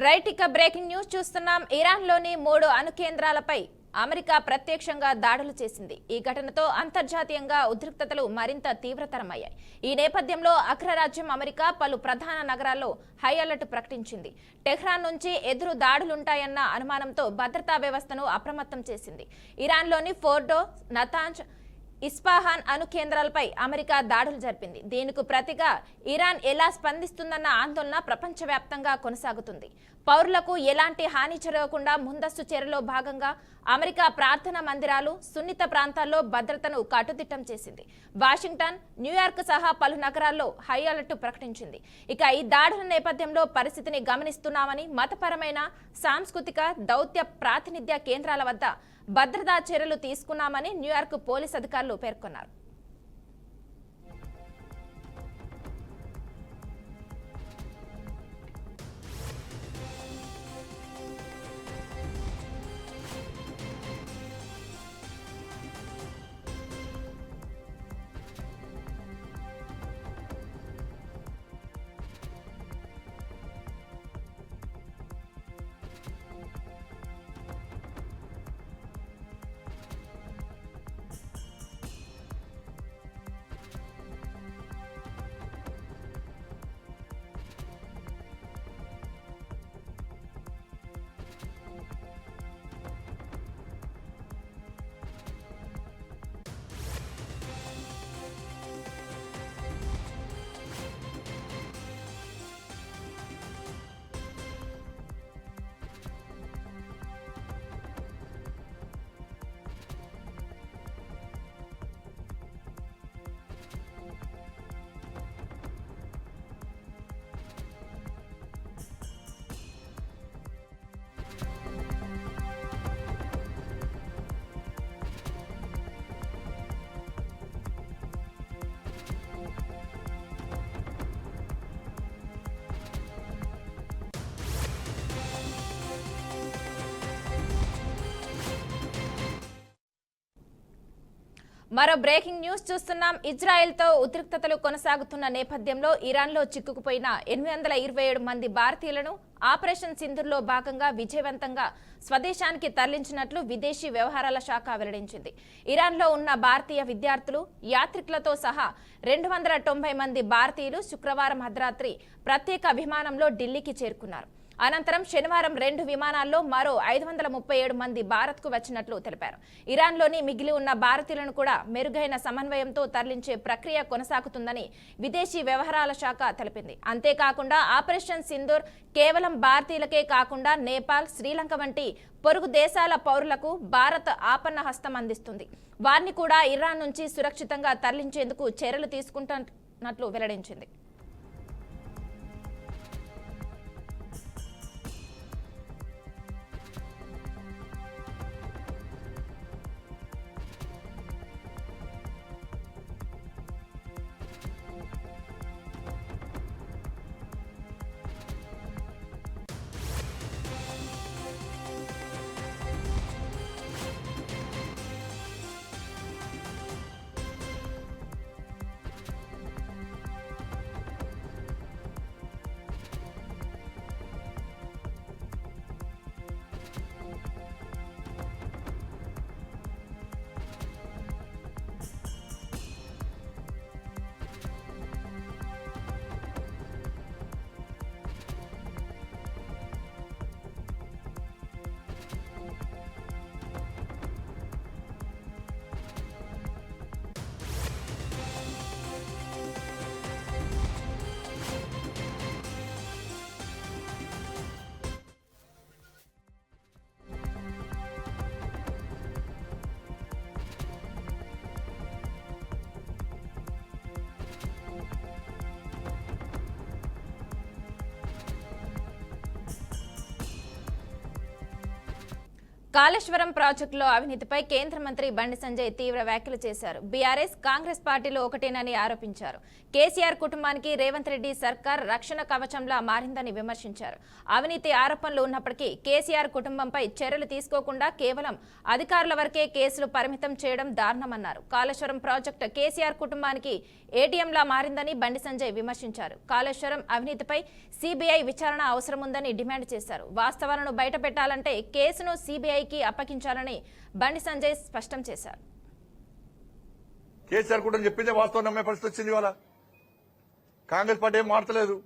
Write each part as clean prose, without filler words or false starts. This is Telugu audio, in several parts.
రైట్ ఇక బ్రేకింగ్ న్యూస్ చూస్తున్నాం. ఇరాన్లోని 3 అణు కేంద్రాలపై అమెరికా ప్రత్యక్షంగా దాడులు చేసింది. ఈ ఘటనతో అంతర్జాతీయంగా ఉద్రిక్తతలు మరింత తీవ్రతరమయ్యాయి. ఈ నేపథ్యంలో అగ్రరాజ్యం అమెరికా పలు ప్రధాన నగరాల్లో హై అలర్ట్ ప్రకటించింది. టెహ్రాన్ నుంచి ఎదురు దాడులుంటాయన్న అనుమానంతో భద్రతా వ్యవస్థను అప్రమత్తం చేసింది. ఇరాన్లోని ఫోర్డో, నతాంజ్, ఇస్ఫహాన్ అణు కేంద్రాలపై అమెరికా దాడులు జరిపింది. దీనికి ప్రతిగా ఇరాన్ ఎలా స్పందిస్తుందన్న ఆందోళన ప్రపంచవ్యాప్తంగా కొనసాగుతుంది. పౌరులకు ఎలాంటి హాని జరగకుండా ముందస్తు చర్యలో భాగంగా అమెరికా ప్రార్థనా మందిరాలు, సున్నిత ప్రాంతాల్లో భద్రతను కట్టుదిట్టం చేసింది. వాషింగ్టన్, న్యూయార్క్ సహా పలు నగరాల్లో హై అలర్ట్ ప్రకటించింది. ఇక ఈ దాడుల నేపథ్యంలో పరిస్థితిని గమనిస్తున్నామని, మతపరమైన, సాంస్కృతిక, దౌత్య ప్రాతినిధ్య కేంద్రాల వద్ద భద్రతా చర్యలు తీసుకున్నామని న్యూయార్క్ పోలీస్ అధికారులు పేర్కొన్నారు. మరో బ్రేకింగ్ న్యూస్ చూస్తున్నాం. ఇజ్రాయెల్తో ఉద్రిక్తతలు కొనసాగుతున్న నేపథ్యంలో ఇరాన్లో చిక్కుకుపోయిన 827 మంది భారతీయులను ఆపరేషన్ సింధూర్లో భాగంగా విజయవంతంగా స్వదేశానికి తరలించినట్లు విదేశీ వ్యవహారాల శాఖ వెల్లడించింది. ఇరాన్లో ఉన్న భారతీయ విద్యార్థులు, యాత్రికులతో సహా 290 మంది భారతీయులు శుక్రవారం అర్ధరాత్రి ప్రత్యేక విమానంలో ఢిల్లీకి చేరుకున్నారు. అనంతరం శనివారం 2 విమానాల్లో మరో 537 మంది భారత్కు వచ్చినట్లు తెలిపారు. ఇరాన్లోని మిగిలి ఉన్న భారతీయులను కూడా మెరుగైన సమన్వయంతో తరలించే ప్రక్రియ కొనసాగుతుందని విదేశీ వ్యవహారాల శాఖ తెలిపింది. అంతేకాకుండా ఆపరేషన్ సింధూర్ కేవలం భారతీయులకే కాకుండా నేపాల్, శ్రీలంక వంటి పొరుగు దేశాల పౌరులకు భారత్ ఆపన్న హస్తం అందిస్తుంది. వారిని కూడా ఇరాన్ నుంచి సురక్షితంగా తరలించేందుకు చర్యలు తీసుకుంటున్నట్లు వెల్లడించింది. కాళేశ్వరం ప్రాజెక్టులో అవినీతిపై కేంద్ర మంత్రి బండి సంజయ్ తీవ్ర వ్యాఖ్యలు చేశారు. బీఆర్ఎస్ కాంగ్రెస్ పార్టీలు ఒకటేనని ఆరోపించారు. కేసీఆర్ కుటుంబానికి రేవంత్ రెడ్డి సర్కార్ రక్షణ కవచంలా మారిందని విమర్శించారు. అవినీతి ఆరోపణలు ఉన్నప్పటికీ కేసీఆర్ కుటుంబంపై చర్యలు తీసుకోకుండా కేవలం అధికారుల వరకే కేసులు పరిమితం చేయడం దారుణమన్నారు. కాళేశ్వరం ప్రాజెక్టు కేసీఆర్ కుటుంబానికి ఏటీఎంలా మారిందని బండి సంజయ్ విమర్శించారు. కాళేశ్వరం అవినీతిపై సీబీఐ విచారణ అవసరముందని డిమాండ్ చేశారు. వాస్తవాలను బయటపెట్టాలంటే కేసును సీబీఐకి అప్పగించాలని బండి సంజయ్ స్పష్టం చేశారు. కేసీఆర్ కూడా చెప్పిందే వాస్తవం నమ్మే పరిస్థితి వచ్చింది. ఇవాళ కాంగ్రెస్ పార్టీ ఏం మారతలేదు.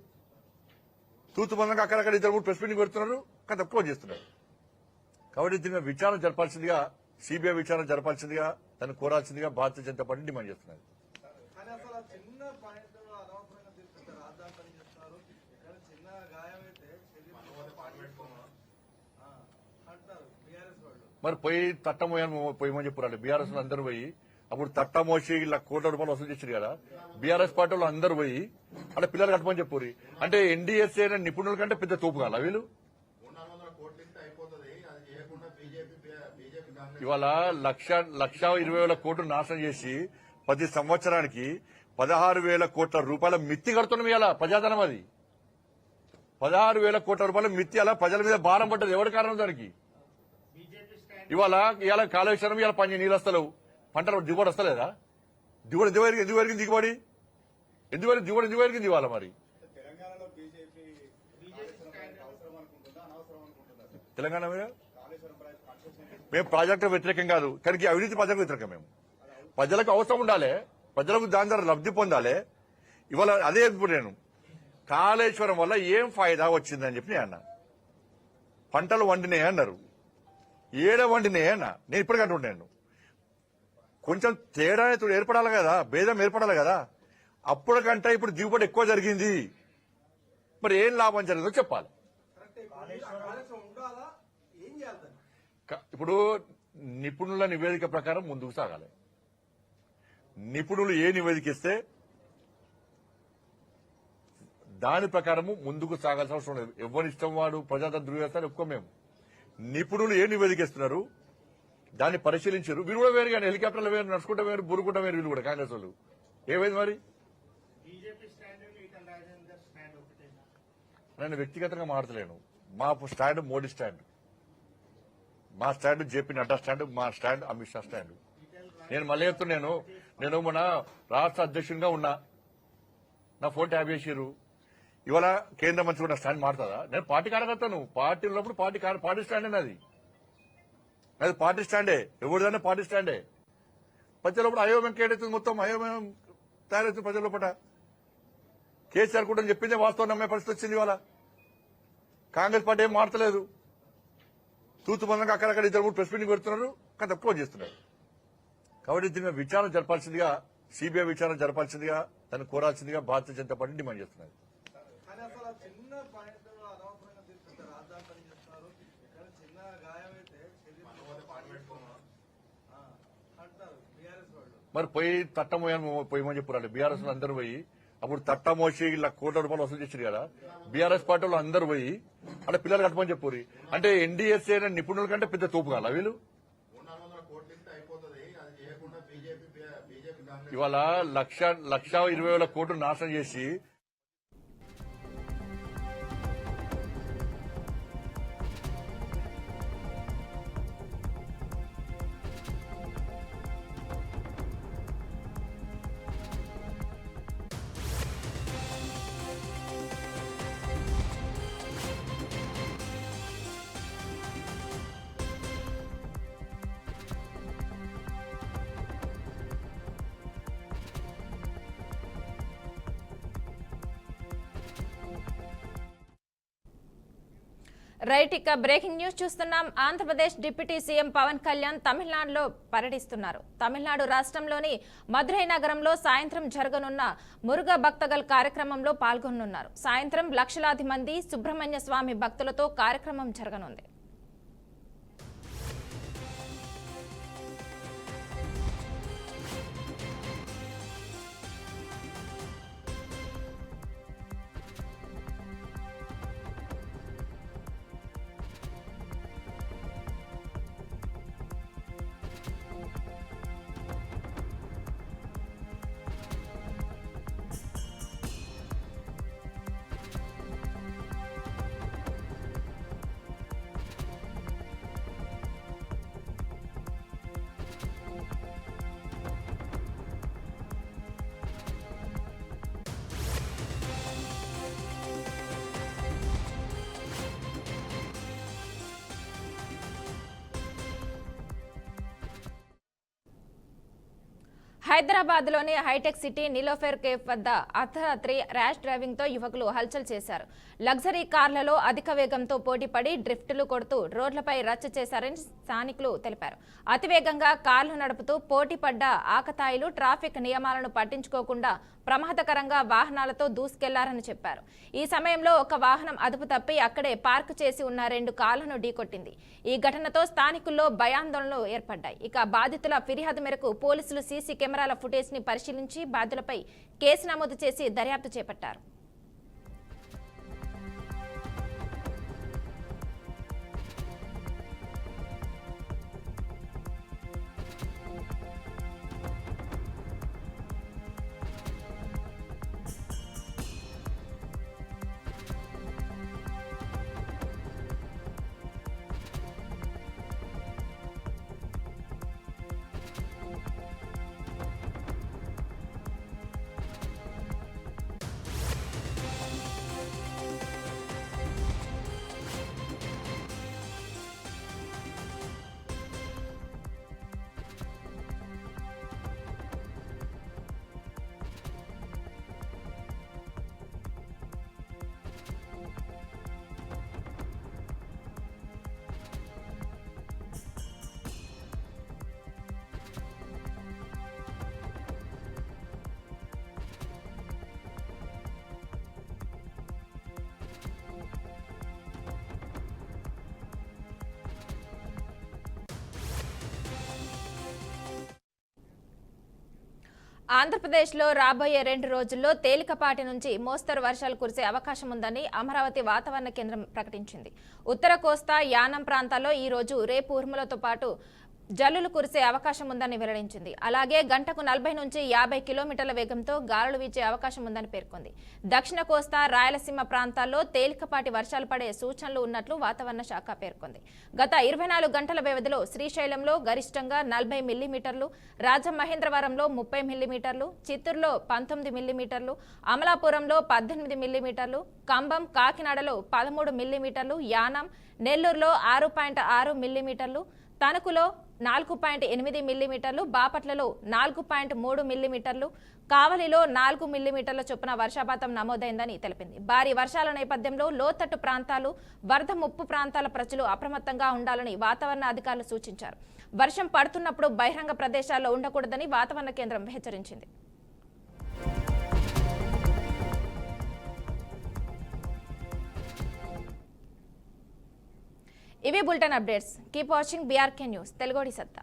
తూతు మందంగా అక్కడక్కడ ఇద్దరు మూడు ప్రెస్ మీటింగ్ పెడుతున్నారు, కానీ క్లోజ్ చేస్తున్నారు. కాబట్టి దీని విచారణ జరపాల్సిందిగా, సీబీఐ విచారణ జరపాల్సిందిగా, దాన్ని కోరాల్సిందిగా భారతీయ జనతా పార్టీ డిమాండ్ చేస్తున్నారు. మరి పోయి పోయమని చెప్పారు. బీఆర్ఎస్ అందరూ పోయి అప్పుడు తట్టమోసి ఇలా ₹1,00,00,000 వసూలు చేశారు కదా. బీఆర్ఎస్ పార్టీ వాళ్ళు అందరూ పోయి అంటే పిల్లలు కట్టమని చెప్పారు. అంటే ఎన్డీఎస్ఏ నిపుణుల కంటే పెద్ద తోపు కాల వీళ్ళు. ఇవాళ 1,20,000 కోట్లు నాశనం చేసి 10 సంవత్సరానికి ₹16,000 కోట్ల మిత్తి కడుతున్నాం. ఇవాళ ప్రజాధనం అది. ₹16,000 కోట్ల మిత్తి అలా ప్రజల మీద భారం పడ్డది. ఎవరి కారణం దానికి? ఇవాళ కాళేశ్వరం ఇవాళ నీళ్ళు వస్తలేవు, పంటలు దిగుబడి వస్తలేదా? దిగుబడి ఎందుకు పెరిగింది? దిగుబడి ఎందుకు పెరిగింది ఇవాళ? మరి తెలంగాణ మీద మేము ప్రాజెక్టు వ్యతిరేకం కాదు, కానీ అవినీతి ప్రాజెక్టు వ్యతిరేకం. మేము ప్రజలకు అవసరం ఉండాలి, ప్రజలకు దాని ద్వారా లబ్ధి పొందాలి. ఇవాళ అదే ఇప్పుడు నేను కాళేశ్వరం వల్ల ఏం ఫాయిదా వచ్చిందని చెప్పి నేను అన్నా. పంటలు వండినాయి అన్నారు, వండినాయి అన్నా. నేను ఇప్పటికంటున్నాను కొంచెం తేడా ఏర్పడాలి కదా, భేదం ఏర్పడాలి కదా. అప్పటికంటే ఇప్పుడు దిగుబడి ఎక్కువ జరిగింది. మరి ఏం లాభం జరిగిందో చెప్పాలి. ఇప్పుడు నిపుణుల నివేదిక ప్రకారం ముందుకు సాగాలి. నిపుణులు ఏ నివేదిక ఇస్తే దాని ప్రకారము ముందుకు సాగాల్సిన అవసరం లేదు. ఎవరి ఇష్టం వాడు ప్రజాతంత్ర ధృవీకరణ ఎక్కువ. మేము నిపుణులు ఏ నివేదికేస్తున్నారు దాన్ని పరిశీలించారు. వీరు కూడా వేరు, కానీ హెలికాప్టర్లు వేరు, నడుచుకుంటా వేరు, బురుకుంటా వేరు. వీళ్ళు కూడా కాంగ్రెస్ వాళ్ళు ఏమైంది మరి? నేను వ్యక్తిగతంగా మాట్లాడలేను. మా స్టాండ్ మోడీ స్టాండ్, మా స్టాండ్ జేపీ నడ్డా స్టాండ్, మా స్టాండ్ అమిత్ షా స్టాండ్. నేను మళ్ళీ చెప్తున్నాను, నేను మన రాష్ట్ర అధ్యక్షునిగా ఉన్నా, నా ఫోన్ ట్యాప్ చేసిరు. ఇవాళ కేంద్ర మంత్రి కూడా స్టాండ్ మారుతుందా? నేను పార్టీ కార్యకర్తను. పార్టీ ఉన్నప్పుడు పార్టీ స్టాండ్ అది. అది పార్టీ స్టాండే, ఎవరిదన్నా పార్టీ స్టాండే. ప్రజల లోపల అయోమయం కేటవుతుంది, మొత్తం అయోమయం తయారవుతుంది ప్రజల లోపల. కేసీఆర్ కూడా చెప్పిందే వాస్తవం నమ్మే పరిస్థితి వచ్చింది. ఇవాళ కాంగ్రెస్ పార్టీ ఏం మారతలేదు. తూతు మందంగా అక్కడక్కడ ఇద్దరు మూడు ప్రెస్ మీటింగ్ పెడుతున్నారు, కానీ క్లోజ్ చేస్తున్నారు. కాబట్టి దీని విచారణ జరపాల్సిందిగా, సీబీఐ విచారణ జరపాల్సిందిగా, దాన్ని కోరాల్సిందిగా భారతీయ జనతా పార్టీ డిమాండ్ చేస్తున్నారు. మరి పోయి పోయమని చెప్పారు. బీఆర్ఎస్ అందరూ పోయి అప్పుడు తట్టమోసి ఇలా ₹1,00,00,000 వసూలు చేశారు కదా. బీఆర్ఎస్ పార్టీ వాళ్ళు అందరూ పోయి అంటే పిల్లలు కట్టమని చెప్పారు. అంటే ఎన్డీఎస్ఏ నిపుణుల కంటే పెద్ద తోపు కాల వీళ్ళు. ఇవాళ 1,20,000 కోట్లు నాశనం చేసి రైట్, ఇక బ్రేకింగ్ న్యూస్ చూస్తున్నాం. ఆంధ్రప్రదేశ్ డిప్యూటీ సీఎం పవన్ కళ్యాణ్ తమిళనాడులో పర్యటిస్తున్నారు. తమిళనాడు రాష్ట్రంలోని మదురై నగరంలో సాయంత్రం జరగనున్న మురుగ భక్తగల్ కార్యక్రమంలో పాల్గొనున్నారు. సాయంత్రం లక్షలాది మంది సుబ్రహ్మణ్య స్వామి భక్తులతో కార్యక్రమం జరగనుంది. హైదరాబాద్లోని హైటెక్ సిటీ నిలోఫర్ కేఫ్ వద్ద అర్ధరాత్రి ర్యాష్ డ్రైవింగ్తో యువకులు హల్చల్ చేశారు. లగ్జరీ కార్లలో అధిక వేగంతో పోటీపడి డ్రిఫ్టులు కొడుతూ రోడ్లపై రచ్చ చేశారని స్థానికులు తెలిపారు. అతివేగంగా కార్లు నడుపుతూ పోటీపడ్డ ఆకతాయిలు ట్రాఫిక్ నియమాలను పట్టించుకోకుండా ప్రమాదకరంగా వాహనాలతో దూసుకెళ్లారని చెప్పారు. ఈ సమయంలో ఒక వాహనం అదుపు తప్పి అక్కడే పార్క్ చేసి ఉన్న 2 కార్లను ఢీకొట్టింది. ఈ ఘటనతో స్థానికుల్లో భయాందోళనలు ఏర్పడ్డాయి. ఇక బాధితుల ఫిర్యాదు మేరకు పోలీసులు సీసీ కెమెరాల ఫుటేజ్ ని పరిశీలించి బాధ్యులపై కేసు నమోదు చేసి దర్యాప్తు చేపట్టారు. ఆంధ్రప్రదేశ్లో రాబోయే 2 రోజుల్లో తేలికపాటి నుంచి మోస్తరు వర్షాలు కురిసే అవకాశం ఉందని అమరావతి వాతావరణ కేంద్రం ప్రకటించింది. ఉత్తర కోస్తా, యానం ప్రాంతాల్లో ఈ రోజు, రేపు ఉరుములతో పాటు జల్లులు కురిసే అవకాశం ఉందని వెల్లడించింది. అలాగే గంటకు 40 నుంచి 50 కిలోమీటర్ల వేగంతో గాలులు వీచే అవకాశం ఉందని పేర్కొంది. దక్షిణ కోస్తా, రాయలసీమ ప్రాంతాల్లో తేలికపాటి వర్షాలు పడే సూచనలు ఉన్నట్లు వాతావరణ శాఖ పేర్కొంది. గత 24 గంటల వ్యవధిలో శ్రీశైలంలో గరిష్టంగా 40 మిల్లీమీటర్లు, రాజమహేంద్రవరంలో 30 మిల్లీమీటర్లు, చిత్తూరులో 19 మిల్లీమీటర్లు, అమలాపురంలో 18 మిల్లీమీటర్లు, కంబం, కాకినాడలో 13 మిల్లీమీటర్లు, యానం, నెల్లూరులో 6.6 మిల్లీమీటర్లు, తణుకులో 4.8 మిల్లీమీటర్లు, బాపట్లలో 4.3 మిల్లీమీటర్లు, కావలిలో 4 మిల్లీమీటర్ల చొప్పున వర్షపాతం నమోదైందని తెలిపింది. భారీ వర్షాల నేపథ్యంలో లోతట్టు ప్రాంతాలు, వరద ముప్పు ప్రాంతాల ప్రజలు అప్రమత్తంగా ఉండాలని వాతావరణ అధికారులు సూచించారు. వర్షం పడుతున్నప్పుడు బహిరంగ ప్రదేశాల్లో ఉండకూడదని వాతావరణ కేంద్రం హెచ్చరించింది. ఇవి bulletin updates. Keep watching BRK news తెలుగోడి సత్తా.